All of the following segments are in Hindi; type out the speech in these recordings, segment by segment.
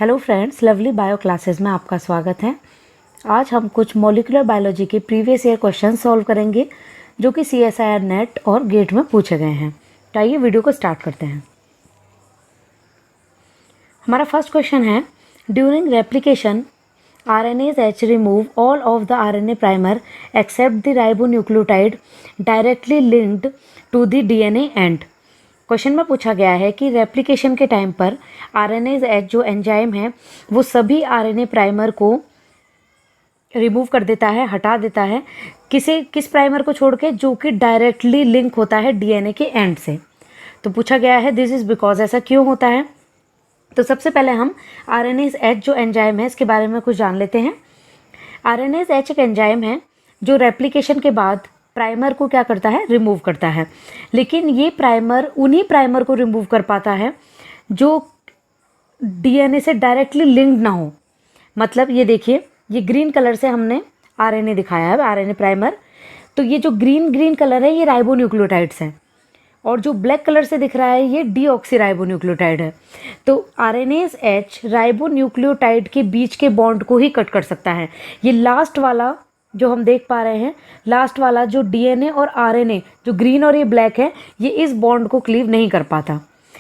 Hello friends, lovely bio classes में आपका स्वागत है। आज हम कुछ मॉलिक्यूलर बायोलॉजी के प्रीवियस ईयर क्वेश्चन सॉल्व करेंगे जो कि CSIR नेट और गेट में पूछे गए हैं। तो आइए वीडियो को स्टार्ट करते हैं। हमारा फर्स्ट क्वेश्चन है, during replication RNase-H remove all of the RNA primer except the ribonucleotide directly linked to the DNA end। Question में पूछा गया है कि रेप्लिकेशन के टाइम पर RNase-H जो एंजाइम है वो सभी RNA प्राइमर को रिमूव कर देता है, हटा देता है। किस प्राइमर को छोड़ के, जो कि डायरेक्टली लिंक होता है DNA के एंड से। तो पूछा गया है दिस इज़ बिकॉज, ऐसा क्यों होता है। तो सबसे पहले हम RNase-H जो एंजाइम है इसके बारे में कुछ जान लेते हैं। RNase-H एक एंजाइम है जो रेप्लिकेशन के बाद प्राइमर को क्या करता है, रिमूव करता है। लेकिन ये प्राइमर उन्हीं प्राइमर को रिमूव कर पाता है जो DNA से डायरेक्टली लिंक्ड ना हो। मतलब ये देखिए, ये ग्रीन कलर से हमने RNA दिखाया है, RNA प्राइमर। तो ये जो ग्रीन कलर है ये राइबोन्यूक्लियोटाइड्स हैं, और जो ब्लैक कलर से दिख रहा है ये डीऑक्सीराइबोन्यूक्लियोटाइड है। तो RNase-H राइबोन्यूक्लियोटाइड के बीच के बॉन्ड को ही कट कर सकता है। ये लास्ट वाला जो हम देख पा रहे हैं, लास्ट वाला जो DNA और RNA जो ग्रीन और ये ब्लैक है, ये इस बॉन्ड को क्लीव नहीं कर पाता,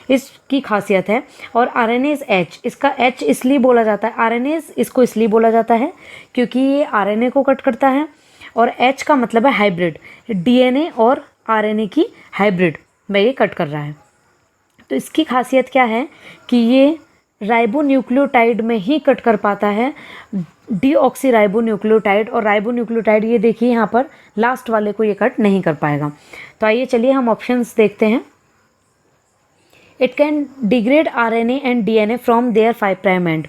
इसकी खासियत है। और RNase-H, इसका H इसलिए बोला जाता है, RNase इसको इसलिए बोला जाता है क्योंकि ये RNA को कट करता है, और H का मतलब है हाइब्रिड, DNA और RNA की हाइब्रिड में ये कट कर रहा है। तो इसकी खासियत क्या है कि ये राइबोन्यूक्लियोटाइड में ही कट कर पाता है, डीऑक्सीराइबोन्यूक्लियोटाइड। और राइबोन्यूक्लियोटाइड ये देखिए यहाँ पर लास्ट वाले को ये कट नहीं कर पाएगा। तो आइए चलिए हम ऑप्शंस देखते हैं। It can degrade RNA and DNA from their 5' end.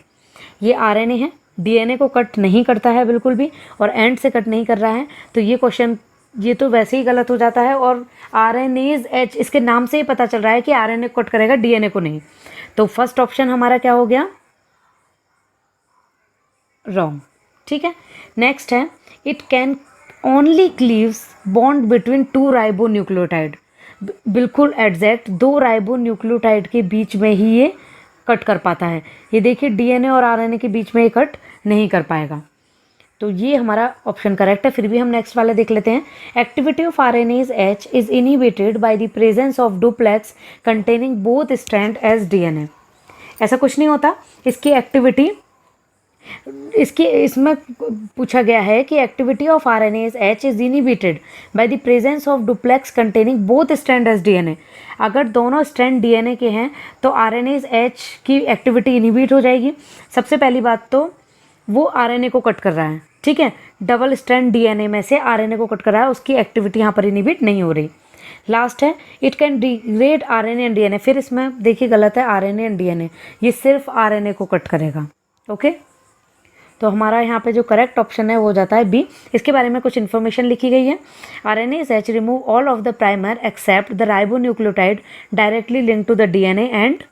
ये RNA है, DNA को कट नहीं करता है बिल्कुल भी, और एंड से कट नहीं कर रहा है। तो ये क्वेश्चन ये तो वैसे ही गलत हो जाता है। और RNase-H, इसके नाम से ही पता चल रहा है कि RNA को कट करेगा, DNA को नहीं। तो फर्स्ट ऑप्शन हमारा क्या हो गया, रॉन्ग। ठीक है, नेक्स्ट है, it can only cleaves bond between 2 ribonucleotide. बिल्कुल एग्जैक्ट, 2 राइबोन्यूक्लियोटाइड के बीच में ही ये कट कर पाता है। ये देखिए DNA और RNA के बीच में ये कट नहीं कर पाएगा। तो ये हमारा ऑप्शन करेक्ट है। फिर भी हम नेक्स्ट वाले देख लेते हैं। Activity of RNase-H is inhibited by the presence of duplex containing both strand as DNA। ऐसा कुछ नहीं होता। इसकी एक्टिविटी, इसमें पूछा गया है कि activity of RNase-H is inhibited by the presence of duplex containing both strand as DNA। अगर दोनों स्ट्रैंड DNA के हैं तो RNase-H की एक्टिविटी इनहिबिट हो जाएगी। सबसे पहली बात तो वो RNA को कट कर रहा है, ठीक है, डबल स्ट्रैंड DNA में से RNA को कट कर रहा है, उसकी एक्टिविटी यहाँ पर इनहिबिट नहीं हो रही। लास्ट है, it can degrade RNA and DNA। फिर इसमें देखिए गलत है, RNA एंड DNA, ये सिर्फ RNA को कट करेगा। ओके, तो हमारा यहाँ पे जो करेक्ट ऑप्शन है वो हो जाता है बी। इसके बारे में कुछ इन्फॉर्मेशन लिखी गई है। RNase-H remove all of the primer except the ribonucleotide directly link to the DNA and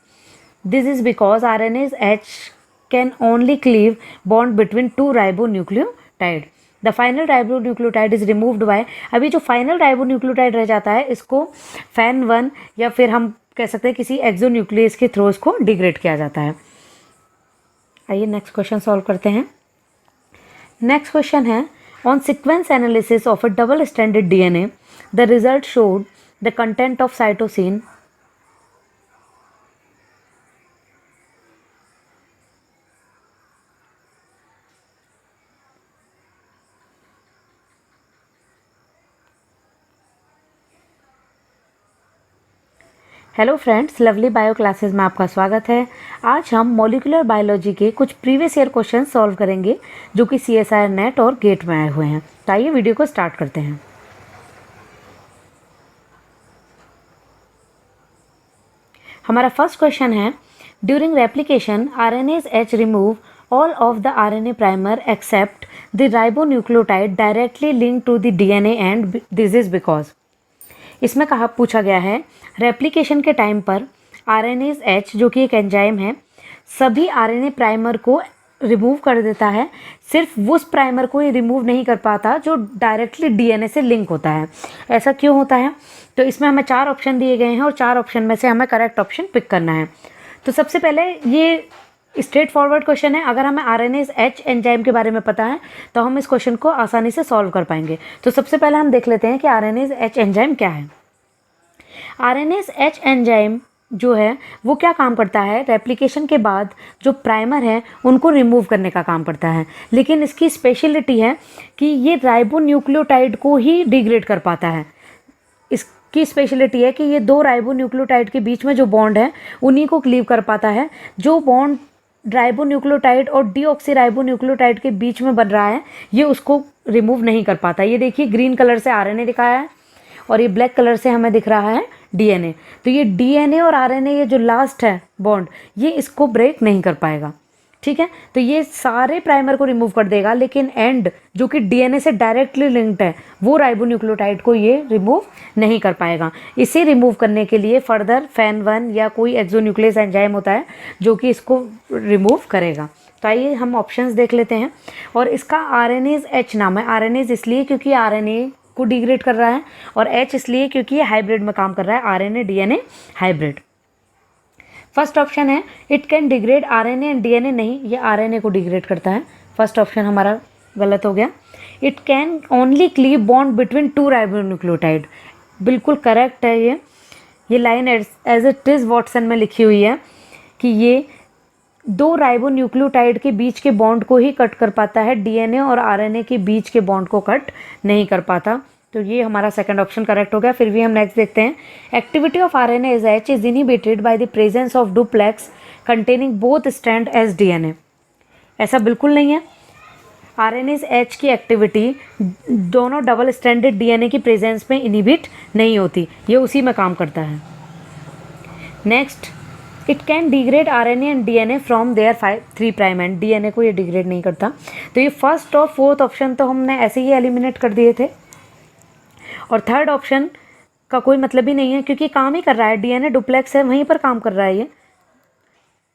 this is because RNase-H can only cleave bond between 2 ribonucleotide. The final ribonucleotide is removed by, अभी जो फाइनल राइबोन्यूक्लियोटाइड रह जाता है इसको FAN1 या फिर हम कह सकते हैं किसी एक्सोन्यूक्लियस के थ्रू इसको डिग्रेड किया जाता है। आइए नेक्स्ट क्वेश्चन सॉल्व करते हैं। नेक्स्ट क्वेश्चन है, on sequence analysis of a double stranded DNA the result showed the content of cytosine. Hello friends, lovely bio classes में आपका स्वागत है। आज हम मॉलिक्यूलर बायोलॉजी के कुछ प्रीवियस ईयर क्वेश्चन सॉल्व करेंगे जो कि CSIR नेट और गेट में आए हुए हैं। तो आइए वीडियो को स्टार्ट करते हैं। हमारा फर्स्ट क्वेश्चन है, during replication RNase-H remove all of the RNA primer except the ribonucleotide directly link to the DNA and this is because. इसमें पूछा गया है, रेप्लिकेशन के टाइम पर RNase-H जो कि एक एंजाइम है सभी RNA प्राइमर को रिमूव कर देता है, सिर्फ उस प्राइमर को ये रिमूव नहीं कर पाता जो डायरेक्टली DNA से लिंक होता है। ऐसा क्यों होता है। तो इसमें हमें 4 ऑप्शन दिए गए हैं और 4 ऑप्शन में से हमें करेक्ट ऑप्शन पिक करना है। तो सबसे पहले ये स्ट्रेट फॉरवर्ड क्वेश्चन है। अगर हमें आरएनएज एच एंजाइम के बारे में पता है तो हम इस क्वेश्चन को आसानी से सॉल्व कर पाएंगे। तो सबसे पहले हम देख लेते हैं कि आरएनएज एच एंजाइम क्या है। आरएनएज एच एंजाइम जो है वो क्या काम करता है, रेप्लिकेशन के बाद जो प्राइमर है उनको रिमूव करने का काम करता है। लेकिन इसकी स्पेशलिटी है कि ये राइबोन्यूक्लियोटाइड को ही डिग्रेड कर पाता है। इसकी स्पेशलिटी है कि ये दो राइबोन्यूक्लियोटाइड के बीच में जो बॉन्ड है उन्हीं को क्लीव कर पाता है। जो बॉन्ड राइबोन्यूक्लियोटाइड और डीऑक्सी राइबोन्यूक्लियोटाइड के बीच में बन रहा है ये उसको रिमूव नहीं कर पाता। ये देखिए ग्रीन कलर से आरएनए दिखाया है और ये ब्लैक कलर से हमें दिख रहा है डीएनए। तो ये डीएनए और आरएनए ये जो लास्ट है बॉन्ड ये इसको ब्रेक नहीं कर पाएगा, ठीक है। तो ये सारे प्राइमर को रिमूव कर देगा, लेकिन एंड जो कि डीएनए से डायरेक्टली लिंक्ड है वो राइबोन्यूक्लियोटाइड को ये रिमूव नहीं कर पाएगा। इसे रिमूव करने के लिए फर्दर फैन1 या कोई एक्सोन्यूक्लियस एंजाइम होता है जो कि इसको रिमूव करेगा। तो आइए हम ऑप्शंस देख लेते हैं। और इसका आरएनएज एच नाम है। आरएनएज इसलिए क्योंकि आरएनए को डिग्रेड कर रहा है और एच इसलिए क्योंकि ये हाइब्रिड में काम कर रहा है, RNA DNA hybrid. First option है it can degrade RNA and DNA, नहीं ये आरएनए को डिग्रेड करता है। फर्स्ट ऑप्शन हमारा गलत हो गया। It can only cleave bond between two ribonucleotide, बिल्कुल करेक्ट है। ये line as it is Watson में लिखी हुई है कि ये दो राइबोन्यूक्लियोटाइड के बीच के बॉन्ड को ही कट कर पाता है, डीएनए और आरएनए के बीच के बॉन्ड को कट नहीं कर पाता। तो ये हमारा सेकंड ऑप्शन करेक्ट हो गया। फिर भी हम नेक्स्ट देखते हैं। Activity of RNase H is inhibited by the presence of duplex containing both strand as DNA. ऐसा बिल्कुल नहीं है। आरएनएज एच की एक्टिविटी दोनों डबल स्ट्रैंडेड डीएनए की प्रेजेंस में इनहिबिट नहीं होती, ये उसी में काम करता है। Next, it can degrade RNA and DNA from their 3 prime end, DNA को ये डिग्रेड नहीं करता। तो ये फर्स्ट और फोर्थ ऑप्शन तो हमने ऐसे ही एलिमिनेट कर दिए थे और थर्ड ऑप्शन का कोई मतलब ही नहीं है क्योंकि काम ही कर रहा है, डीएनए डुप्लेक्स है वहीं पर काम कर रहा है ये,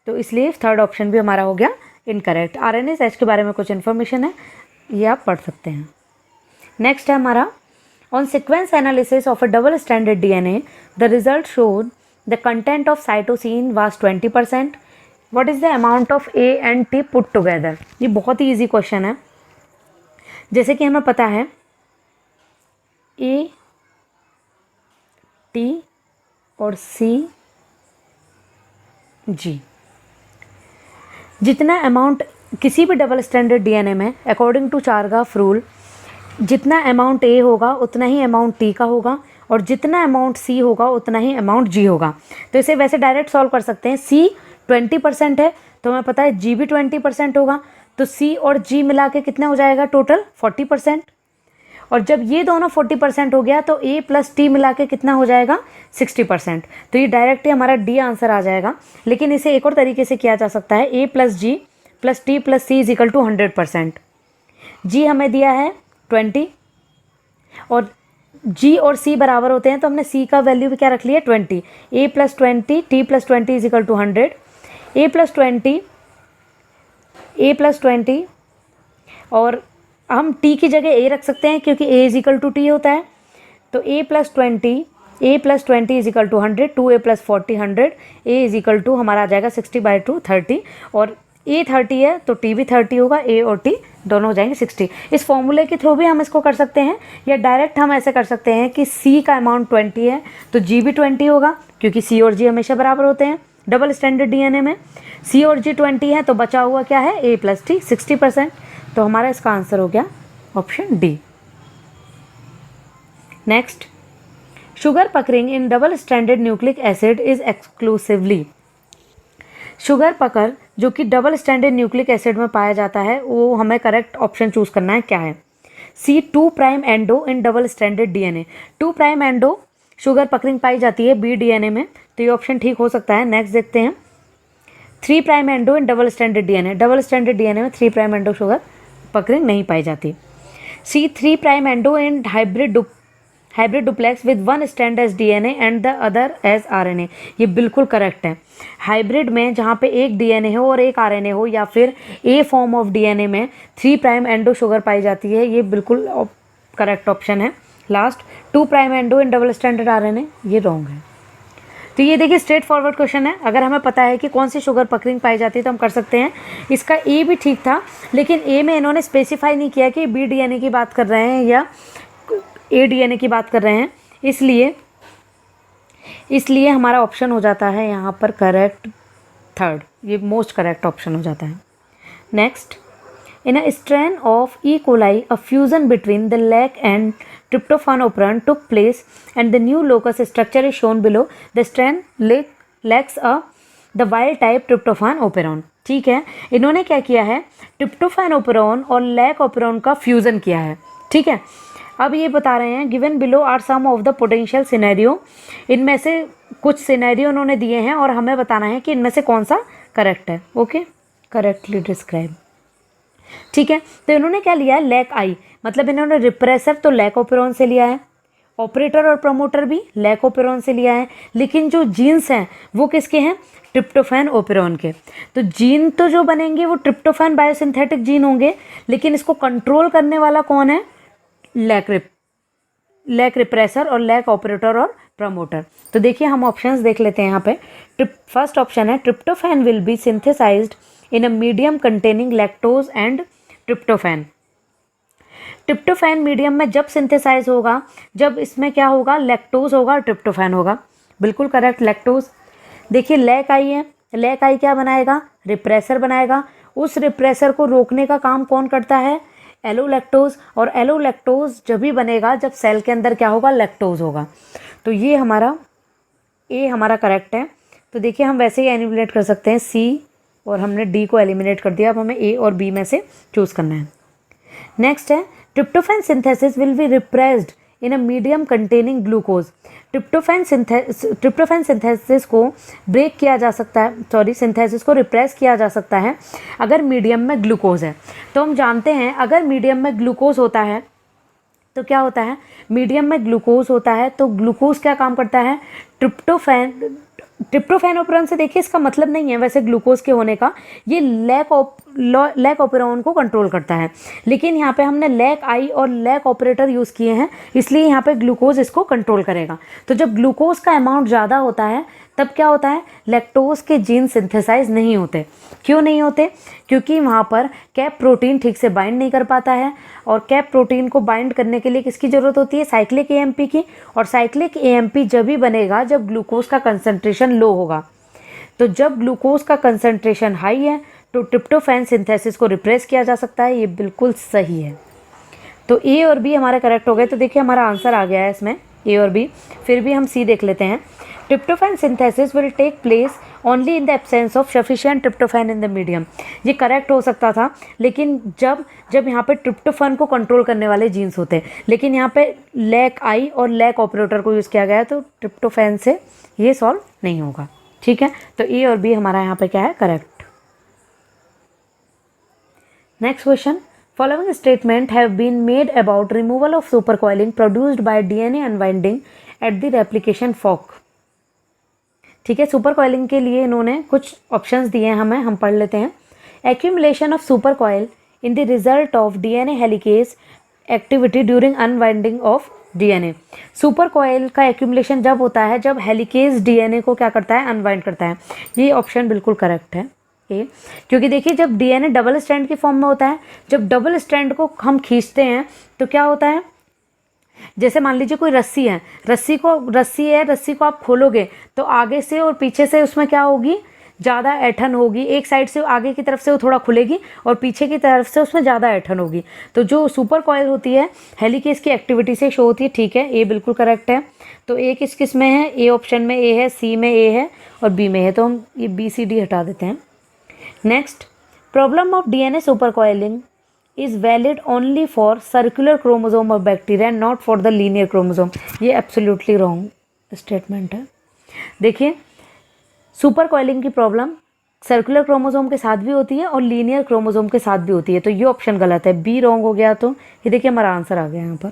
तो इसलिए थर्ड ऑप्शन भी हमारा हो गया इनकरेक्ट। आरएनएज एच के बारे में कुछ इन्फॉर्मेशन है ये आप पढ़ सकते हैं। नेक्स्ट है हमारा on sequence analysis of a double stranded DNA the result showed the content of cytosine was 20%। What is the amount of A and T put together. ये बहुत ही ईजी क्वेश्चन है। जैसे कि हमें पता है ए टी और सी जी, जितना अमाउंट किसी भी डबल स्टैंडर्ड डीएनए में अकॉर्डिंग टू चारगाफ रूल जितना अमाउंट ए होगा उतना ही अमाउंट टी का होगा और जितना अमाउंट सी होगा उतना ही अमाउंट जी होगा। तो इसे वैसे डायरेक्ट सॉल्व कर सकते हैं। सी 20% है तो हमें पता है जी भी 20% होगा, तो सी और जी मिला के कितना हो जाएगा टोटल 40%। और जब ये दोनों 40% हो गया तो ए प्लस टी मिला के कितना हो जाएगा 60%। तो ये डायरेक्ट ही हमारा डी आंसर आ जाएगा। लेकिन इसे एक और तरीके से किया जा सकता है, A plus G plus T plus C is equal to 100%। जी हमें दिया है 20 और जी और सी बराबर होते हैं तो हमने सी का वैल्यू भी क्या रख लिया 20। A plus 20 t plus 20 is equal to 100। A plus 20 और हम टी की जगह ए रख सकते हैं क्योंकि a is equal to t होता है। तो a plus 20 is equal to 100, 2a प्लस 40 100, ए इज इक्वल टू हमारा आ जाएगा 60/2 30 और ए 30 है तो टी भी 30 होगा, ए और टी दोनों हो जाएंगे 60। इस फॉर्मूले के थ्रू भी हम इसको कर सकते हैं या डायरेक्ट हम ऐसे कर सकते हैं कि सी का अमाउंट 20 है तो जी भी 20 होगा क्योंकि सी और जी हमेशा बराबर होते हैं डबल स्टैंडर्ड डीएनए में। सी और जी 20 है तो बचा हुआ क्या है ए प्लस टी 60%। तो हमारा इसका आंसर हो गया option D. Next, sugar puckering in double stranded nucleic acid is exclusively. Sugar pucker जो कि डबल स्ट्रैंडेड न्यूक्लिक एसिड में पाया जाता है वो हमें करेक्ट ऑप्शन चूज करना है, क्या है। C 2 prime endo in double stranded DNA. 2 prime endo sugar puckering पाई जाती है बी डीएनए में, तो ये ऑप्शन ठीक हो सकता है। नेक्स्ट देखते हैं 3 prime endo in double stranded DNA. Double stranded DNA में 3 प्राइम एंडो शुगर पकरिंग नहीं पाई जाती। C 3 prime endo in hybrid duplex with 1 strand as DNA and the other as RNA. ये बिल्कुल करेक्ट है। हाइब्रिड में जहाँ पे एक डीएनए हो और एक आरएनए हो या फिर ए फॉर्म ऑफ डीएनए में 3 प्राइम एंडो शुगर पाई जाती है, ये बिल्कुल करेक्ट ऑप्शन है। Last 2 prime endo in double stranded RNA, ये रॉन्ग है। तो ये देखिए स्ट्रेट फॉरवर्ड क्वेश्चन है। अगर हमें पता है कि कौन सी शुगर पकरिंग पाई जाती है तो हम कर सकते हैं। इसका ए भी ठीक था, लेकिन ए में इन्होंने स्पेसिफाई नहीं किया कि बी डीएनए की बात कर रहे हैं या ए डीएनए की बात कर रहे हैं, इसलिए हमारा ऑप्शन हो जाता है यहाँ पर करेक्ट थर्ड, ये मोस्ट करेक्ट ऑप्शन हो जाता है। Next, in a strain of E. coli, a fusion between the lac and tryptophan operon took place and the new locus structure is shown below. The strain lacks the wild type tryptophan operon. ठीक है, इन्होंने क्या किया है, ट्रिप्टोफैन ओपेरॉन और लैक ओपेरॉन का फ्यूज़न किया है। ठीक है, अब ये बता रहे हैं given below are some of the potential scenario, इनमें से कुछ सिनेरियो उन्होंने दिए हैं और हमें बताना है कि इनमें से कौन सा करेक्ट है। Okay, correctly describe. ठीक है, तो इन्होंने क्या लिया है, लैक आई, मतलब इन्होंने रिप्रेसर तो लैक ओपेरॉन से लिया है, ऑपरेटर और प्रमोटर भी लैक ओपेरॉन से लिया है, लेकिन जो जीन्स हैं वो किसके हैं, ट्रिप्टोफैन ओपेरॉन के। तो जीन तो जो बनेंगे वो ट्रिप्टोफैन बायोसिंथेटिक जीन होंगे, लेकिन इसको कंट्रोल करने वाला कौन है, लैक रिप्रेसर और लैक ऑपरेटर और प्रमोटर। तो देखिए हम ऑप्शंस देख लेते हैं यहाँ पे। फर्स्ट ऑप्शन है tryptophan will be synthesised in a medium containing lactose and tryptophan. Tryptophan medium में जब सिंथेसाइज होगा, जब इसमें क्या होगा, लैक्टोज होगा और ट्रिप्टोफैन होगा। बिल्कुल करेक्ट, लैक्टोज। देखिए लैक आई है, लैक आई क्या बनाएगा, रिप्रेसर बनाएगा। उस रिप्रेसर को रोकने का काम कौन करता है, एलोलैक्टोज, और एलोलैक्टोज जब भी बनेगा जब सेल के अंदर क्या होगा, लैक्टोज होगा। तो ये हमारा ए हमारा करेक्ट है। तो देखिए हम वैसे ही एलिमिनेट कर सकते हैं सी, और हमने डी को एलिमिनेट कर दिया। अब हमें ए और बी में से चूज करना है। नेक्स्ट है tryptophan synthesis will be repressed in a medium containing glucose. Tryptophan synthesis को ब्रेक किया जा सकता है, सिंथेसिस को रिप्रेस किया जा सकता है अगर मीडियम में ग्लूकोज है। तो हम जानते हैं अगर मीडियम में ग्लूकोज होता है तो क्या होता है, मीडियम में ग्लूकोज होता है तो ग्लूकोज क्या काम करता है, ट्रिप्टोफैन ओपेरॉन से देखिए इसका मतलब नहीं है वैसे ग्लूकोज के होने का, ये लैक ओपेरॉन को कंट्रोल करता है, लेकिन यहाँ पे हमने लैक आई और लैक ऑपरेटर यूज़ किए हैं, इसलिए यहाँ पे ग्लूकोज इसको कंट्रोल करेगा। तो जब ग्लूकोज का अमाउंट ज़्यादा होता है तब क्या होता है, लैक्टोज के जीन सिंथेसाइज नहीं होते। क्यों नहीं होते, क्योंकि वहाँ पर कैप प्रोटीन ठीक से बाइंड नहीं कर पाता है, और कैप प्रोटीन को बाइंड करने के लिए किसकी ज़रूरत होती है, साइक्लिक एएमपी की। और साइक्लिक एएमपी जब भी बनेगा जब ग्लूकोज का कंसंट्रेशन लो होगा। तो जब ग्लूकोज का कंसंट्रेशन हाई है तो ट्रिप्टोफैन सिंथेसिस को रिप्रेस किया जा सकता है। ये बिल्कुल सही है। तो ए और बी हमारे करेक्ट हो गए। तो देखिए हमारा आंसर आ गया है इसमें ए और बी। फिर भी हम सी देख लेते हैं। Tryptophan synthesis will take place only in the absence of sufficient tryptophan in the medium. ये करेक्ट हो सकता था, लेकिन जब यहाँ पे ट्रिप्टोफैन को कंट्रोल करने वाले जीन्स होते हैं, लेकिन यहाँ पे लैक आई और लैक ऑपरेटर को यूज़ किया गया है, तो ट्रिप्टोफैन से ये सॉल्व नहीं होगा। ठीक है, तो ए और बी हमारा यहाँ पे क्या है, correct. Next question, following statement have been made about removal of supercoiling produced by DNA unwinding at the replication fork। ठीक है, सुपर कॉइलिंग के लिए इन्होंने कुछ ऑप्शंस दिए हैं हमें, हम पढ़ लेते हैं। Accumulation of super coil in the result of DNA helicase activity during unwinding of DNA. Super coil का एक्यूमुलेशन जब होता है जब हेलिकेज डीएनए को क्या करता है, अनवाइंड करता है। ये ऑप्शन बिल्कुल करेक्ट है ए, क्योंकि देखिए जब डीएनए डबल स्ट्रैंड की फॉर्म में होता है, जब डबल स्ट्रैंड को हम खींचते हैं तो क्या होता है, जैसे मान लीजिए कोई रस्सी है, रस्सी को आप खोलोगे तो आगे से और पीछे से उसमें क्या होगी, ज़्यादा ऐठन होगी। एक साइड से आगे की तरफ से वो थोड़ा खुलेगी और पीछे की तरफ से उसमें ज़्यादा ऐठन होगी। तो जो सुपर कॉइल होती है हेलिकेज की एक्टिविटी से शो होती है। ठीक है, ए बिल्कुल करेक्ट है। तो ए किस में है, ए ऑप्शन में ए है, सी में ए है और बी में है, तो हम ये बी सी डी हटा देते हैं। Next, problem of DNA super coiling is valid only for circular chromosome of bacteria and not for the linear chromosome. ये एब्सोल्युटली रॉन्ग स्टेटमेंट है। देखिए सुपर कॉइलिंग की प्रॉब्लम सर्कुलर क्रोमोसोम के साथ भी होती है और लीनियर क्रोमोसोम के साथ भी होती है, तो ये ऑप्शन गलत है, बी रॉन्ग हो गया। तो ये देखिए हमारा आंसर आ गया, यहाँ पर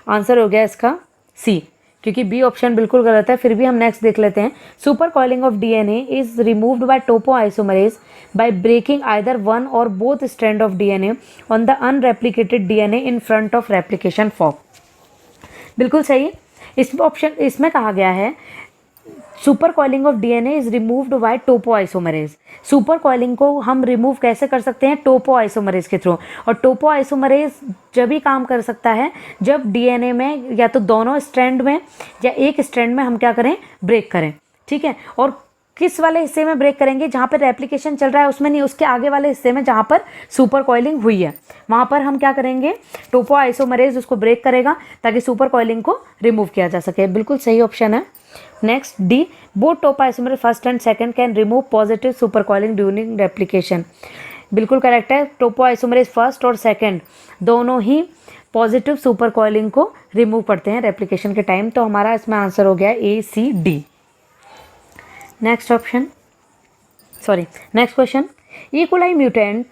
आंसर हो गया इसका सी, क्योंकि बी ऑप्शन बिल्कुल गलत है। फिर भी हम नेक्स्ट देख लेते हैं। Super coiling of DNA is removed by topoisomerase by breaking either one और both strand of DNA on the unreplicated DNA in front of replication fork. बिल्कुल सही। इसमें कहा गया है super coiling of DNA is removed by topoisomerase. Super coiling को हम रिमूव कैसे कर सकते हैं? टोपोआइसोमरेज के थ्रू। और टोपोआइसोमरेज जब ही काम कर सकता है जब डीएनए में या तो दोनों स्ट्रैंड में या एक स्ट्रैंड में हम क्या करें? ब्रेक करें। ठीक है, और किस वाले हिस्से में ब्रेक करेंगे? जहाँ पर रेप्लिकेशन चल रहा है उसमें नहीं, उसके आगे वाले हिस्से में जहाँ पर सुपर कॉइलिंग हुई है वहाँ पर हम क्या करेंगे? टोपोआइसोमरेज उसको ब्रेक करेगा ताकि सुपर कॉइलिंग को रिमूव किया जा सके। बिल्कुल सही ऑप्शन है। Next D, both topoisomerase first and second can remove positive super coiling during replication. बिल्कुल करेक्ट है। टोपोआइसोमरेज फर्स्ट और सेकंड दोनों ही पॉजिटिव सुपर कॉइलिंग को रिमूव करते हैं रेप्लिकेशन के टाइम। तो हमारा इसमें आंसर हो गया A C D. Next question, E. coli mutant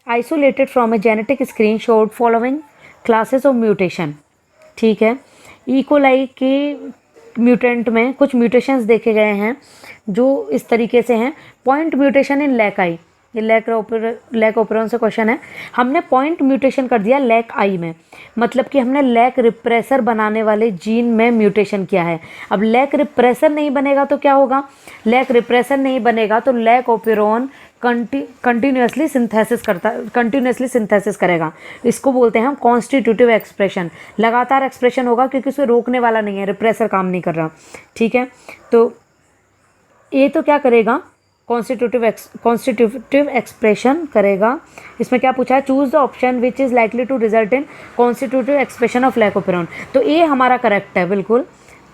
isolated from a genetic screen showed following classes of mutation। ठीक है, E. coli के म्यूटेंट में कुछ म्यूटेशंस देखे गए हैं जो इस तरीके से हैं। पॉइंट म्यूटेशन इन लैक आई, ये लैक ओपेरॉन से क्वेश्चन है। हमने पॉइंट म्यूटेशन कर दिया लैक आई में, मतलब कि हमने लैक रिप्रेसर बनाने वाले जीन में म्यूटेशन किया है। अब लैक रिप्रेसर नहीं बनेगा तो क्या होगा? लैक रिप्रेसर नहीं बनेगा तो लैक ओपेरॉन कंटिन्यूसली सिंथेसिस करेगा। इसको बोलते हैं हम कॉन्स्टिट्यूटिव एक्सप्रेशन। लगातार एक्सप्रेशन होगा क्योंकि उसे रोकने वाला नहीं है, रिप्रेसर काम नहीं कर रहा। ठीक है, तो ये तो क्या करेगा? कॉन्स्टिट्यूटिव एक्सप्रेशन करेगा। इसमें क्या पूछा है? Choose the option which is likely to result in constitutive expression of lac operon. तो ए हमारा करेक्ट है बिल्कुल।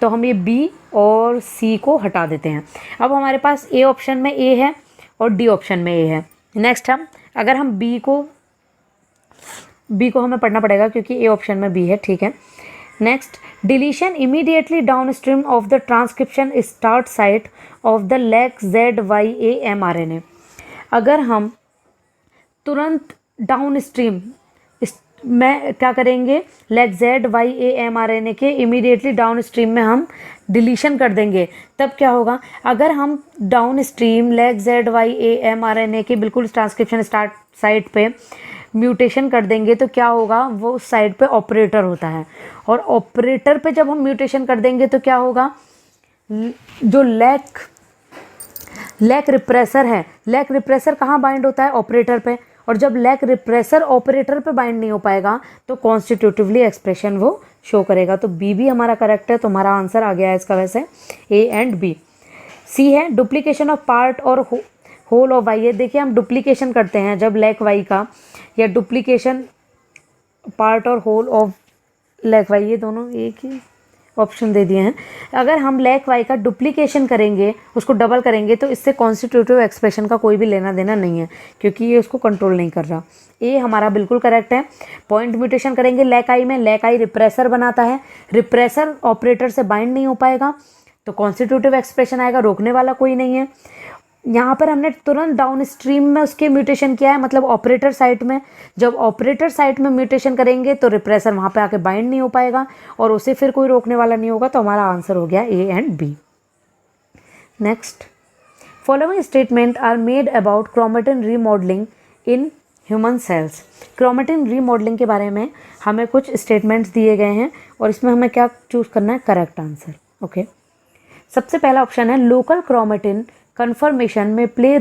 तो हम ये बी और सी को हटा देते हैं। अब हमारे पास ए ऑप्शन में ए है और डी ऑप्शन में ए है। नेक्स्ट हम अगर हम बी को हमें पढ़ना पड़ेगा क्योंकि ए ऑप्शन में बी है। ठीक है, next, deletion immediately downstream of the transcription start site of the lac ZYA mRNA। अगर हम तुरंत डाउन स्ट्रीम में क्या करेंगे? लैक ZYA mRNA के इमीडिएटली डाउन स्ट्रीम में हम डिलीशन कर देंगे, तब क्या होगा? अगर हम downstream lac ZYA mRNA के बिल्कुल ट्रांसक्रिप्शन स्टार्ट साइट पे म्यूटेशन कर देंगे तो क्या होगा? वो उस साइड पे ऑपरेटर होता है, और ऑपरेटर पे जब हम म्यूटेशन कर देंगे तो क्या होगा? जो लैक रिप्रेसर है, लैक रिप्रेसर कहाँ बाइंड होता है? ऑपरेटर पे। और जब लैक रिप्रेसर ऑपरेटर पे बाइंड नहीं हो पाएगा तो कॉन्स्टिट्यूटिवली एक्सप्रेशन वो शो करेगा। तो बी भी हमारा करेक्ट है। तो हमारा आंसर आ गया है इसका वैसे ए एंड बी। सी है डुप्लीकेशन ऑफ पार्ट और होल ऑफ वाई। ये देखिए हम डुप्लीकेशन करते हैं जब लैक वाई का, या डुप्लीकेशन पार्ट और होल ऑफ लैक वाई, ये दोनों एक ही ऑप्शन दे दिए हैं। अगर हम लैक वाई का डुप्लीकेशन करेंगे, उसको डबल करेंगे, तो इससे कॉन्स्टिट्यूटिव एक्सप्रेशन का कोई भी लेना देना नहीं है क्योंकि ये उसको कंट्रोल नहीं कर रहा। ए हमारा बिल्कुल करेक्ट है। पॉइंट म्यूटेशन करेंगे लैक आई में, लैक आई रिप्रेसर बनाता है, रिप्रेसर ऑपरेटर से बाइंड नहीं हो पाएगा तो कॉन्स्टिट्यूटिव एक्सप्रेशन आएगा, रोकने वाला कोई नहीं है। यहाँ पर हमने तुरंत डाउन स्ट्रीम में उसके म्यूटेशन किया है, मतलब ऑपरेटर साइट में। जब ऑपरेटर साइट में म्यूटेशन करेंगे तो रिप्रेसर वहाँ पे आके बाइंड नहीं हो पाएगा और उसे फिर कोई रोकने वाला नहीं होगा। तो हमारा आंसर हो गया A and B. Next, following statement are made about chromatin remodelling in human cells. Chromatin remodelling के बारे में हमें कुछ स्टेटमेंट्स दिए गए हैं और इसमें हमें क्या चूज़ करना है? Correct answer. ओके, सबसे पहला ऑप्शन है local chromatin conformation may play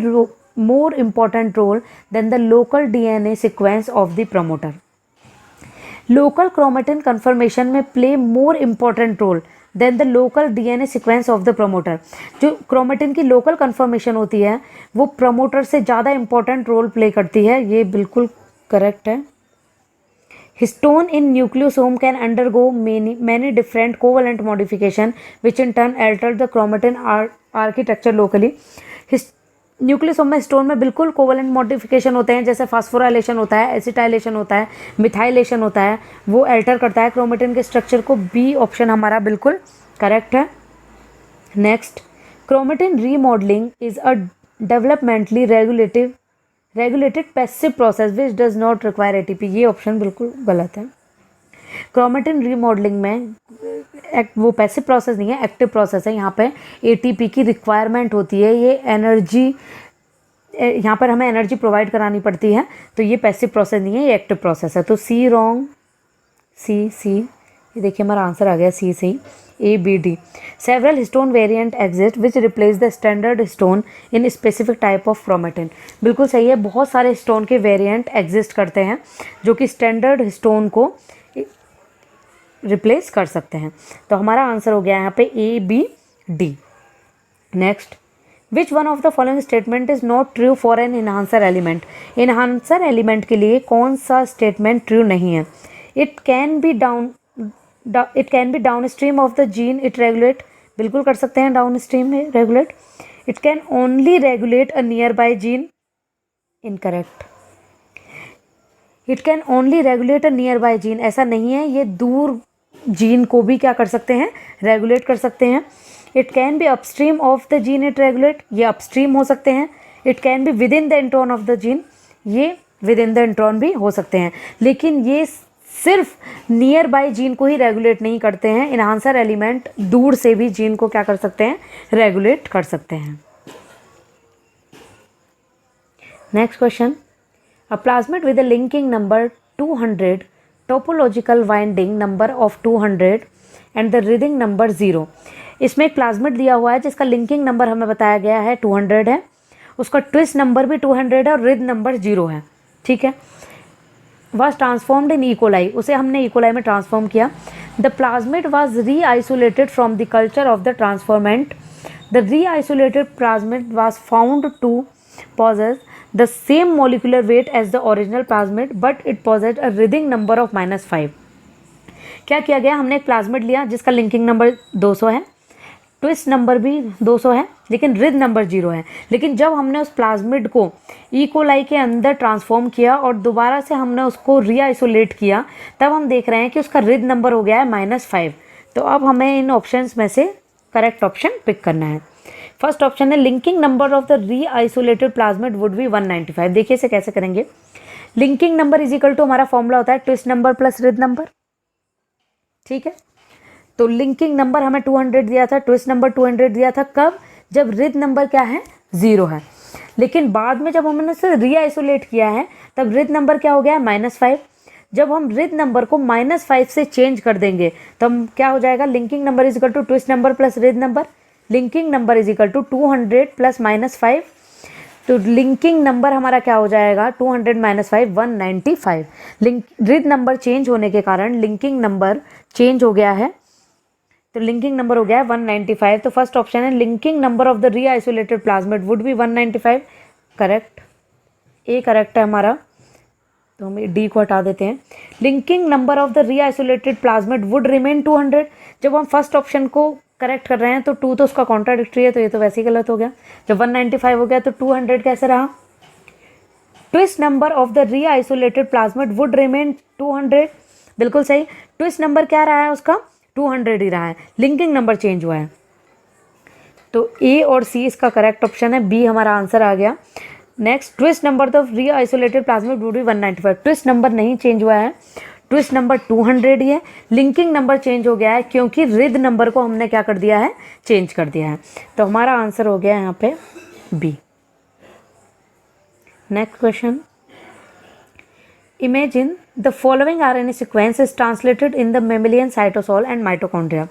more important role than the local DNA sequence of the promoter. Local chromatin conformation may play more important role than the local DNA sequence of the promoter. जो chromatin की local conformation होती है वो promoter से ज़्यादा important role play करती है, ये बिल्कुल correct है। Histone in nucleosome can undergo many different covalent modification which in turn alter the chromatin architecture locally. Nucleosome में हिस्टोन में बिल्कुल कोवलेंट मॉडिफिकेशन होते हैं, जैसे फास्फोराइलेशन होता है, एसिटाइलेशन होता है, मिथाइलेशन होता है, वो अल्टर करता है क्रोमेटिन के स्ट्रक्चर को। बी ऑप्शन हमारा बिल्कुल करेक्ट है। Next, chromatin remodelling is a developmentally regulated passive process which does not require ATP. ये ऑप्शन बिल्कुल गलत है। क्रोमेटिन रीमॉडलिंग में वो पैसिव प्रोसेस नहीं है, एक्टिव प्रोसेस है। यहाँ पे एटीपी की रिक्वायरमेंट होती है, ये एनर्जी, यहाँ पर हमें एनर्जी प्रोवाइड करानी पड़ती है, तो ये पैसिव प्रोसेस नहीं है, ये एक्टिव प्रोसेस है। तो सी रॉन्ग, सी ये देखिए हमारा आंसर आ गया सी से ही। ABD. Several histone variant exist which replace the standard histone in specific type of chromatin. बिल्कुल सही है, बहुत सारे हिस्टोन के वेरिएंट एग्जिस्ट करते हैं जो कि स्टैंडर्ड हिस्टोन को रिप्लेस कर सकते हैं। तो हमारा आंसर हो गया यहाँ पे ABD। Next, which one of the following statement is not true for an enhancer element. Enhancer element के लिए कौन सा स्टेटमेंट ट्रू नहीं है? It can be downstream of the gene it regulate. बिल्कुल कर सकते हैं डाउन स्ट्रीम में regulate. It can only regulate a nearby gene. Incorrect. It can only regulate a nearby gene, ऐसा नहीं है, ये दूर जीन को भी क्या कर सकते हैं? रेगुलेट कर सकते हैं। It can B upstream of the gene it regulate, ये अपस्ट्रीम हो सकते हैं। It can be with in the intron of the gene, ये विद इन द इंट्रॉन भी हो सकते हैं, लेकिन ये सिर्फ नियर बाय जीन को ही रेगुलेट नहीं करते हैं। इन्हांसर एलिमेंट दूर से भी जीन को क्या कर सकते हैं? रेगुलेट कर सकते हैं। Next question, a plasmid with a linking number 200, topological winding number of 200 and the reading number 0। इसमें एक प्लाज्मिड दिया हुआ है जिसका लिंकिंग नंबर हमें बताया गया है 200 है, उसका ट्विस्ट नंबर भी 200 है और रिद नंबर 0 है। ठीक है, वॉज ट्रांसफॉर्म्ड इन इकोलाई, उसे हमने इकोलाई में ट्रांसफॉर्म किया। The plasmid was reisolated from the culture of the transformant. The reisolated plasmid was found to possess the same molecular weight as the original plasmid but it possessed a reading number of -5। क्या किया गया? हमने एक प्लाज्मिड लिया जिसका लिंकिंग नंबर 200 है, ट्विस्ट नंबर भी 200 है, लेकिन रिद नंबर 0 है। लेकिन जब हमने उस प्लाज्मिड को इकोलाई के अंदर ट्रांसफॉर्म किया और दोबारा से हमने उसको रीआइसोलेट किया, तब हम देख रहे हैं कि उसका रिद नंबर हो गया है -5। तो अब हमें इन ऑप्शंस में से करेक्ट ऑप्शन पिक करना है। फर्स्ट ऑप्शन है linking number of the reisolated plasmid would be 195। देखिए इसे कैसे करेंगे। Linking number is equal to, हमारा फॉर्मूला होता है twist number plus writhe number. ठीक है, तो लिंकिंग नंबर हमें 200 दिया था, ट्विस्ट नंबर 200 दिया था। कब? जब रिद नंबर क्या है? 0 है। लेकिन बाद में जब हमने इसे री आइसोलेट किया है तब रिद नंबर क्या हो गया है? -5। जब हम रिद नंबर को -5 से चेंज कर देंगे तब क्या हो जाएगा? Linking number is equal to twist number plus writhe number. Linking number is equal to 200 plus -5, तो लिंकिंग नंबर हमारा क्या हो जाएगा? 200 - 5 195। रिद नंबर चेंज होने के कारण लिंकिंग नंबर चेंज हो गया है, तो लिंकिंग नंबर हो गया है 195। तो फर्स्ट ऑप्शन है linking number of the reisolated plasmid would be 195। Correct, A correct है हमारा, तो हम डी को हटा देते हैं। Linking number of the reisolated plasmid would remain 200। जब हम फर्स्ट ऑप्शन को करेक्ट कर रहे हैं तो 2 तो उसका कॉन्ट्राडिक्टरी है, तो ये तो वैसे ही गलत हो गया। जब 195 हो गया तो 200 कैसे रहा? Twist number of the reisolated plasmid would remain 200। बिल्कुल सही, ट्विस्ट नंबर क्या रहा है उसका? 200 ही रहा है, लिंकिंग नंबर चेंज हुआ है। तो ए और सी इसका करेक्ट ऑप्शन है, बी हमारा आंसर आ गया। नेक्स्ट, ट्विस्ट नंबर ऑफ री isolated plasmid would be 195। Twist number नहीं चेंज हुआ है, ट्विस्ट नंबर 200 ही है। लिंकिंग नंबर चेंज हो गया है क्योंकि रिद नंबर को हमने क्या कर दिया है? चेंज कर दिया है। तो हमारा आंसर हो गया यहाँ पे B. Next question, imagine the following RNA sequence is translated in the mammalian cytosol and mitochondria.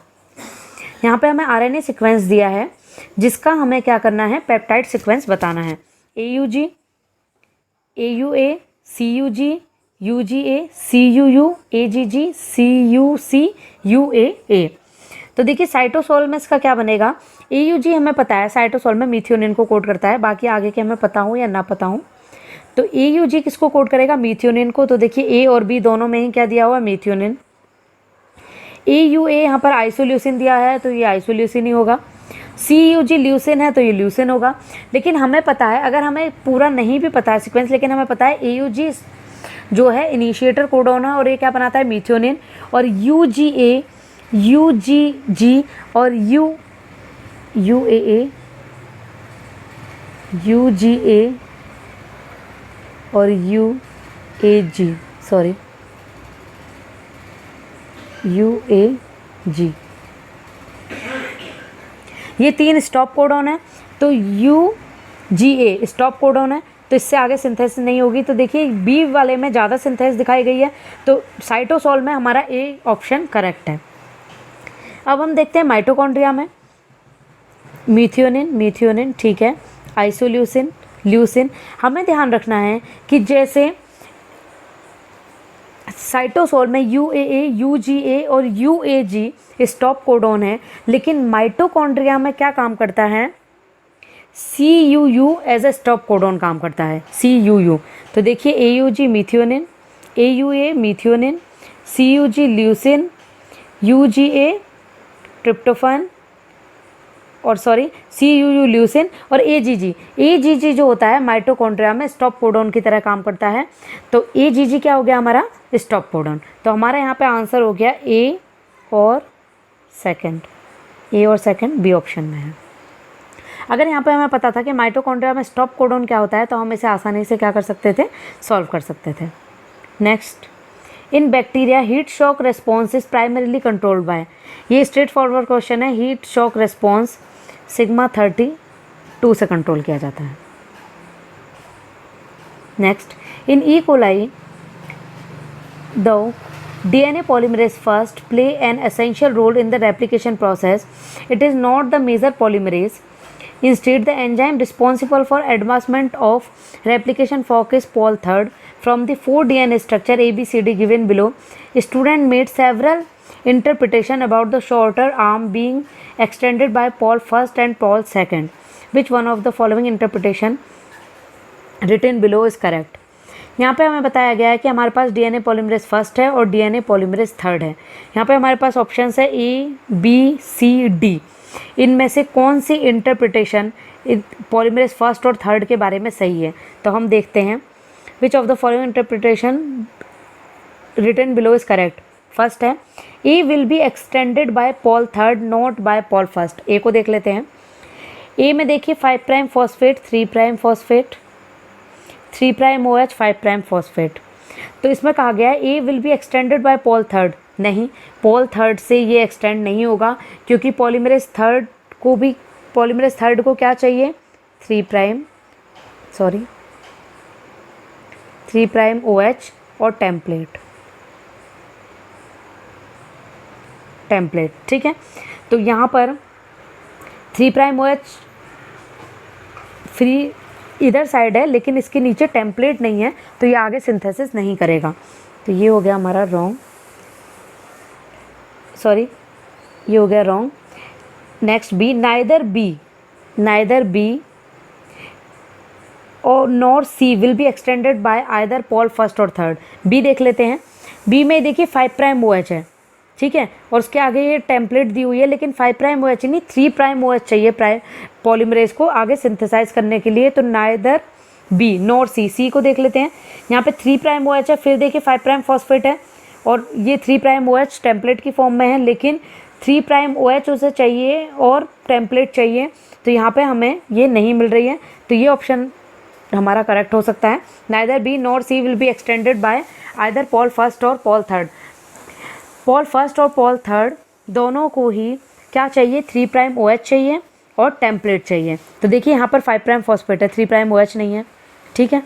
यहाँ पे हमें आरएनए सीक्वेंस दिया है जिसका हमें क्या करना है? पेप्टाइड सीक्वेंस बताना है। AUG, AUA, CUG, UGA, CUU, AGG, CUC, UAA। तो देखिए साइटोसोल में इसका क्या बनेगा? AUG हमें पता है साइटोसोल में मीथियोनिन को कोड करता है, बाकी आगे के हमें पता हो या ना पता हो। तो AUG किसको कोड करेगा? मीथियोनिन को। तो देखिए A और B दोनों में ही क्या दिया हुआ? मीथियोनिन। AUA यहाँ पर आइसोल्यूसिन दिया है तो ये आइसोल्यूसिन ही होगा। CUG ल्यूसिन है तो ये ल्यूसिन होगा। लेकिन हमें पता है, अगर हमें पूरा नहीं भी पता है सीक्वेंस, लेकिन हमें पता है AUG जो है इनिशिएटर कोडॉन है और ये क्या बनाता है? मीथियोनिन। और UGA, UGG और UAA, UGA और UAG, सॉरी UAG, ये 3 स्टॉप कोडॉन है। तो UGA स्टॉप कोडॉन है तो इससे आगे सिंथेसिस नहीं होगी। तो देखिए बी वाले में ज़्यादा सिंथेसिस दिखाई गई है, तो साइटोसोल में हमारा ए ऑप्शन करेक्ट है। अब हम देखते हैं माइटोकॉन्ड्रिया में मीथियोनिन ठीक है, आइसोल्यूसिन, ल्यूसिन। हमें ध्यान रखना है कि जैसे साइटोसोल में UAA, UGA और UAG स्टॉप कोडॉन है, लेकिन माइटोकॉन्ड्रिया में क्या काम करता है, CUU as a stop codon काम करता है, CUU। तो देखिए AUG methionine, AUA methionine, CUG leucine, UGA tryptophan और CUU ल्यूसिन और AGG जो होता है माइटोकॉन्ड्रिया में स्टॉप कोडॉन की तरह काम करता है। तो AGG क्या हो गया हमारा, स्टॉप कोडॉन। तो हमारा यहाँ पे आंसर हो गया ए और सेकंड बी ऑप्शन में है। अगर यहाँ पे हमें पता था कि माइटोकॉन्ड्रिया में स्टॉप कोडॉन क्या होता है तो हम इसे आसानी से क्या कर सकते थे, सॉल्व कर सकते थे। Next, in bacteria heat shock response is primarily controlled by, ये स्ट्रेट फॉरवर्ड क्वेश्चन है। हीट शॉक रेस्पॉन्स सिग्मा 32 से कंट्रोल किया जाता है। Next, in E coli the DNA polymerase first play an essential role in the replication process. It is not the major polymerase. Instead, the enzyme responsible for advancement of replication fork is Pol III. From the 4 DNA structure ABCD given below, student made several interpretation about the shorter arm being extended by Pol first and Pol second. Which one of the following interpretation written below is correct? यहाँ पे हमें बताया गया है कि हमारे पास DNA पॉलीमरेज फर्स्ट है और DNA पॉलीमरेज थर्ड है। यहाँ पे हमारे पास ऑप्शंस है ABCD। इनमें से कौन सी इंटरप्रिटेशन पॉलीमरेज फर्स्ट और थर्ड के बारे में सही है, तो हम देखते हैं। Which of the following interpretation written below is correct. First है A will be extended by pol third not by pol first. A को देख लेते हैं। ए में देखिए 5' फॉस्फेट 3' फॉस्फेट 3' OH 5' फॉस्फेट। तो इसमें कहा गया है A will be extended by pol third. नहीं, पॉल थर्ड से ये एक्सटेंड नहीं होगा क्योंकि पॉलीमरेज थर्ड को क्या चाहिए, 3' OH और टेम्पलेट ठीक है। तो यहाँ पर 3' OH फ्री इधर साइड है लेकिन इसके नीचे टेम्पलेट नहीं है, तो ये आगे सिंथेसिस नहीं करेगा। तो ये हो गया हमारा रॉन्ग, ये हो गया wrong. Next B, neither B और nor C will be extended by either pol first और थर्ड। बी देख लेते हैं। बी में देखिए 5' OH है ठीक है, और उसके आगे ये टेम्पलेट दी हुई है, लेकिन 5' OH नहीं 3' OH चाहिए पॉलीमरेज को आगे सिंथेसाइज करने के लिए। तो नाइदर बी नॉर सी को देख लेते हैं। यहाँ पे 3' OH है, फिर देखिए 5' फॉस्फेट है और ये 3' OH टेम्पलेट की फॉर्म में है, लेकिन 3' OH उसे चाहिए और टेम्पलेट चाहिए, तो यहाँ पे हमें ये नहीं मिल रही है। तो ये ऑप्शन हमारा करेक्ट हो सकता है। Neither B nor C will be extended by either pol first और पॉल थर्ड। पॉल फर्स्ट और पॉल थर्ड दोनों को ही क्या चाहिए, 3' OH चाहिए और टेम्पलेट चाहिए। तो देखिए यहाँ पर 5' फॉस्फेट है, 3' OH नहीं है ठीक है।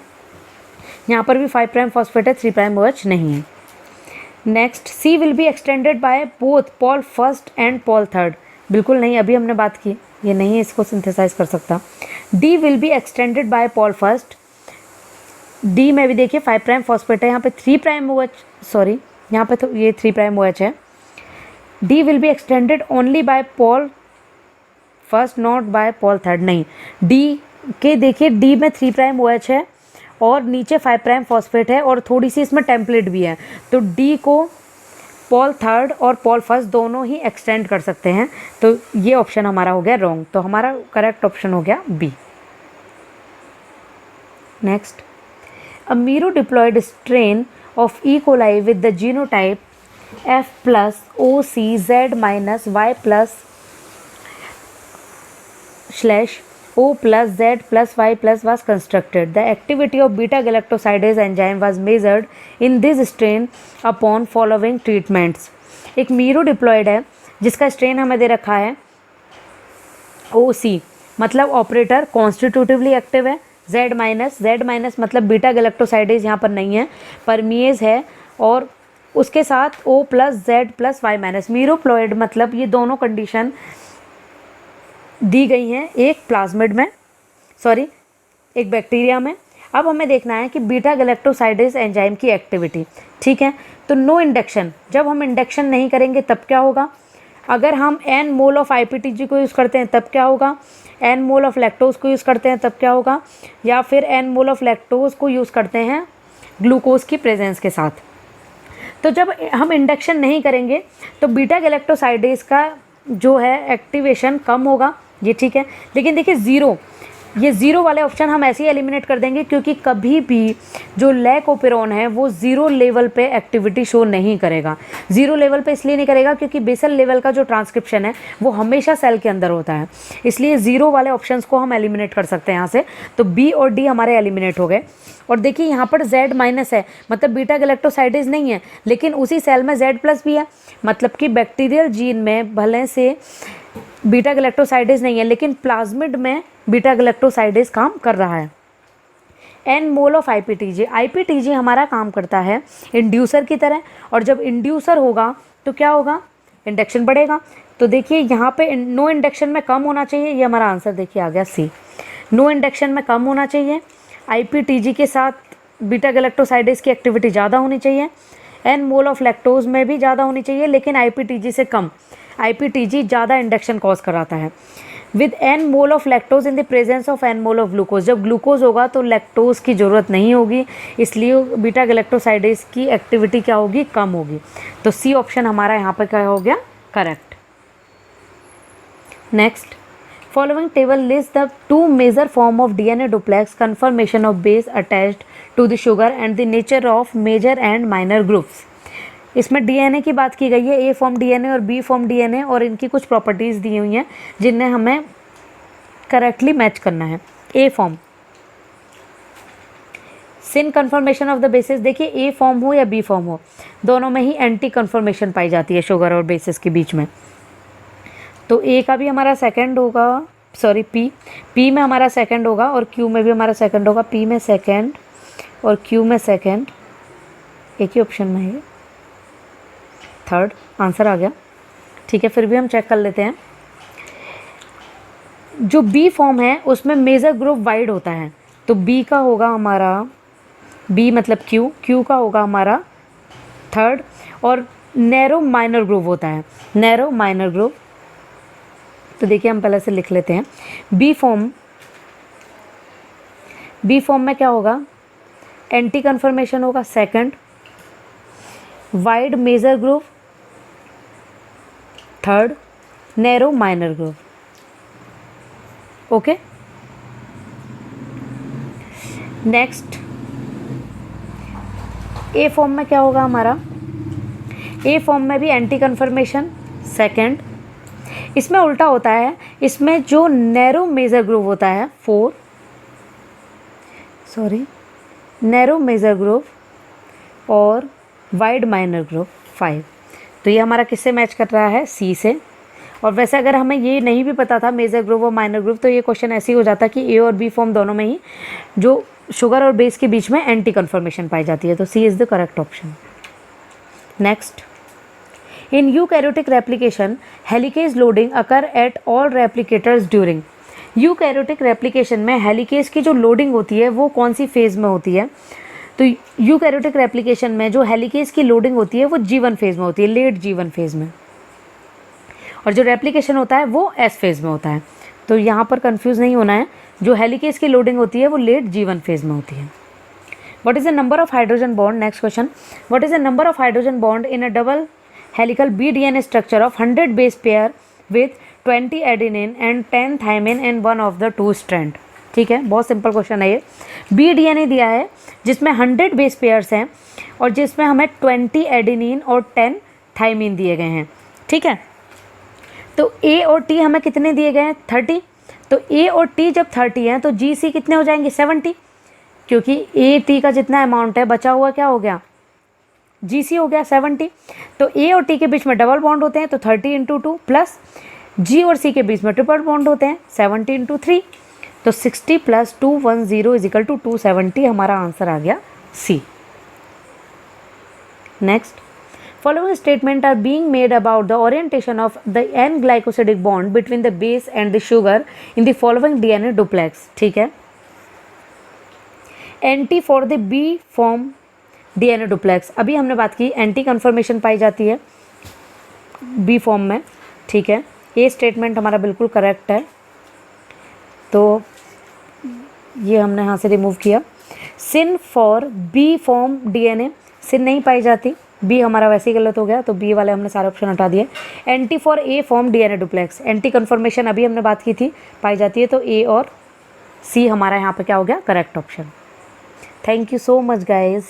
यहाँ पर भी 5' फॉस्फेट है, 3' OH नहीं है। Next, C will be extended by both pol first and pol third. बिल्कुल नहीं, अभी हमने बात की, ये नहीं इसको सिंथेसाइज कर सकता। D will be extended by pol first. D में भी देखिए 5' फॉस्फेट है, यहाँ पे 3' OH यहाँ पे तो ये 3' OH है। D will be extended only by pol first not by pol third. नहीं, डी के देखिए डी में 3' OH है और नीचे 5' फॉस्फेट है और थोड़ी सी इसमें टेम्पलेट भी है, तो डी को पॉल थर्ड और पॉल फर्स्ट दोनों ही एक्सटेंड कर सकते हैं। तो ये ऑप्शन हमारा हो गया रॉन्ग, तो हमारा करेक्ट ऑप्शन हो गया B. Next, a merodiploid strain of E. coli with the genotype F plus OC Z minus Y plus / O plus Z plus Y plus was constructed. The activity of beta-galactosidase enzyme was measured in this strain upon following treatments. एक मीरो डिप्लॉयड है जिसका स्ट्रेन हमें दे रखा है OC, मतलब ऑपरेटर कॉन्स्टिट्यूटिवली एक्टिव है। Z माइनस मतलब बीटा गैलेक्टोसाइडेज यहाँ पर नहीं है, परमिएज है और उसके साथ O plus Z plus Y minus. मीरोप्लोइड मतलब ये दोनों कंडीशन दी गई हैं एक प्लाज्मिड में, सॉरी एक बैक्टीरिया में। अब हमें देखना है कि बीटा गैलेक्टोसाइडेज एंजाइम की एक्टिविटी, ठीक है। तो नो इंडक्शन, जब हम इंडक्शन नहीं करेंगे तब क्या होगा? अगर हम n मोल ऑफ IPTG को यूज़ करते हैं तब क्या होगा? n मोल ऑफ लैक्टोज को यूज़ करते हैं तब क्या होगा? या फिर n मोल ऑफ लैक्टोज को यूज़ करते हैं ग्लूकोज की प्रेजेंस के साथ। तो जब हम इंडक्शन नहीं करेंगे तो बीटा गैलेक्टोसाइडेज का जो है एक्टिवेशन कम होगा, ये ठीक है। लेकिन देखिए ज़ीरो, ये ज़ीरो वाले ऑप्शन हम ऐसे ही एलिमिनेट कर देंगे, क्योंकि कभी भी जो लैकोपेरोन है वो ज़ीरो लेवल पे एक्टिविटी शो नहीं करेगा। ज़ीरो लेवल पे इसलिए नहीं करेगा क्योंकि बेसल लेवल का जो ट्रांसक्रिप्शन है वो हमेशा सेल के अंदर होता है, इसलिए ज़ीरो वाले ऑप्शंस को हम एलिमिनेट कर सकते हैं यहाँ से। तो बी और डी हमारे एलिमिनेट हो गए। और देखिए यहाँ पर Z माइनस है, मतलब बीटा गैलेक्टोसाइडेज नहीं है, लेकिन उसी सेल में Z प्लस भी है, मतलब कि बैक्टीरियल जीन में भले से बीटा गैलेक्टोसाइडेज नहीं है, लेकिन प्लाज्मिड में बीटा गैलेक्टोसाइडेज काम कर रहा है। n मोल ऑफ IPTG हमारा काम करता है इंड्यूसर की तरह, और जब इंड्यूसर होगा तो क्या होगा? इंडक्शन बढ़ेगा। तो देखिए यहाँ पे नो इंडक्शन में कम होना चाहिए, ये हमारा आंसर देखिए आ गया सी। नो इंडक्शन में कम होना चाहिए, IPTG के साथ बीटा गैलेक्टोसाइडेज की एक्टिविटी ज़्यादा होनी चाहिए, n मोल ऑफ लैक्टोज में भी ज़्यादा होनी चाहिए, लेकिन IPTG से कम। IPTG ज़्यादा इंडक्शन कॉज कराता है। With n mole of lactose in the presence of n mole of glucose, जब ग्लूकोज होगा तो लैक्टोज की ज़रूरत नहीं होगी, इसलिए बीटा गैलेक्टोसाइडेज की एक्टिविटी क्या होगी? कम होगी। तो सी ऑप्शन हमारा यहाँ पर क्या हो गया? Correct. Next, following table lists the two major form of DNA duplex conformation of base attached to the sugar and the nature of major and minor groups। इसमें DNA की बात की गई है, A फॉर्म DNA और B फॉर्म DNA, और इनकी कुछ प्रॉपर्टीज़ दी हुई हैं जिन्हें हमें करेक्टली मैच करना है। A form, syn conformation of the bases, देखिए A फॉर्म हो या B फॉर्म हो, दोनों में ही एंटी कन्फर्मेशन पाई जाती है शुगर और बेसिस के बीच में। तो A का भी हमारा सेकंड होगा, सॉरी P में हमारा सेकंड होगा और Q में भी हमारा सेकंड होगा। P में सेकंड और Q में सेकंड, एक ही ऑप्शन में है, थर्ड आंसर आ गया, ठीक है। फिर भी हम चेक कर लेते हैं। जो B फॉर्म है उसमें मेजर ग्रुप वाइड होता है, तो B का होगा हमारा, B मतलब Q का होगा हमारा थर्ड, और नैरो माइनर ग्रुप होता है, नैरो माइनर ग्रुप। तो देखिए हम पहले से लिख लेते हैं। बी फॉर्म में क्या होगा? एंटी कन्फर्मेशन होगा second, wide major group third, narrow minor group. Okay, next A form में क्या होगा हमारा? ए फॉर्म में भी एंटी कन्फर्मेशन सेकंड। इसमें उल्टा होता है, इसमें जो नैरो मेजर ग्रुप होता है नैरो मेजर ग्रुप और वाइड माइनर ग्रुप 5। तो ये हमारा किससे मैच कर रहा है? सी से। और वैसे अगर हमें ये नहीं भी पता था मेजर ग्रुप और माइनर ग्रुप, तो ये क्वेश्चन ऐसे ही हो जाता कि ए और बी फॉर्म दोनों में ही जो शुगर और बेस के बीच में एंटी कन्फर्मेशन पाई जाती है। तो C is the correct option. Next, in eukaryotic replication helicase loading occur at all replicators during. Eukaryotic replication में हेलिकेज की जो लोडिंग होती है वो कौन सी फेज़ में होती है? तो यूकैरियोटिक रेप्लिकेशन में जो हेलिकेज की लोडिंग होती है वो G1 फेज़ में होती है, लेट G1 फेज़ में, और जो रेप्लिकेशन होता है वो S फेज़ में होता है। तो यहाँ पर कंफ्यूज नहीं होना है, जो हेलिकेज की लोडिंग होती है वो लेट G1 फेज़ में होती है। What is the number of hydrogen bond? Next question, what is the number of hydrogen bond in a double helical BDNA structure of 100 base pair with 20 adenine and 10 thymine in one of the two strand. ठीक है, बहुत सिंपल क्वेश्चन है ये। BDNA दिया है जिसमें 100 बेस पेयर्स हैं और जिसमें हमें 20 एडेनिन और 10 थाइमिन दिए गए हैं। ठीक है, तो A और T हमें कितने दिए गए हैं? 30। तो A और T जब 30 हैं तो GC कितने हो जाएंगे? 70, क्योंकि AT का जितना अमाउंट है बचा हुआ क्या हो गया? GC हो गया 70। तो A और T के बीच में डबल बॉन्ड होते हैं तो 30 × 2 प्लस G और C के बीच में ट्रिपल बॉन्ड होते हैं 70 × 3। तो 60 + 210 = 270 हमारा आंसर आ गया C। Next, Following statement are being made about the orientation of the N-glycosidic bond between the base and the sugar in the following DNA duplex. ठीक है, anti for the B form DNA duplex, अभी हमने बात की एंटी कन्फर्मेशन पाई जाती है बी फॉर्म में, ठीक है, ये स्टेटमेंट हमारा बिल्कुल करेक्ट है, तो ये हमने यहाँ से रिमूव किया। सिन फॉर बी फॉर्म DNA, सिन नहीं पाई जाती, बी हमारा वैसे ही गलत हो गया, तो बी वाले हमने सारे ऑप्शन हटा दिए। Anti for A form DNA duplex, anti conformation अभी हमने बात की थी, पाई जाती है, तो ए और सी हमारा यहाँ पे क्या हो गया, correct option. Thank you so much guys.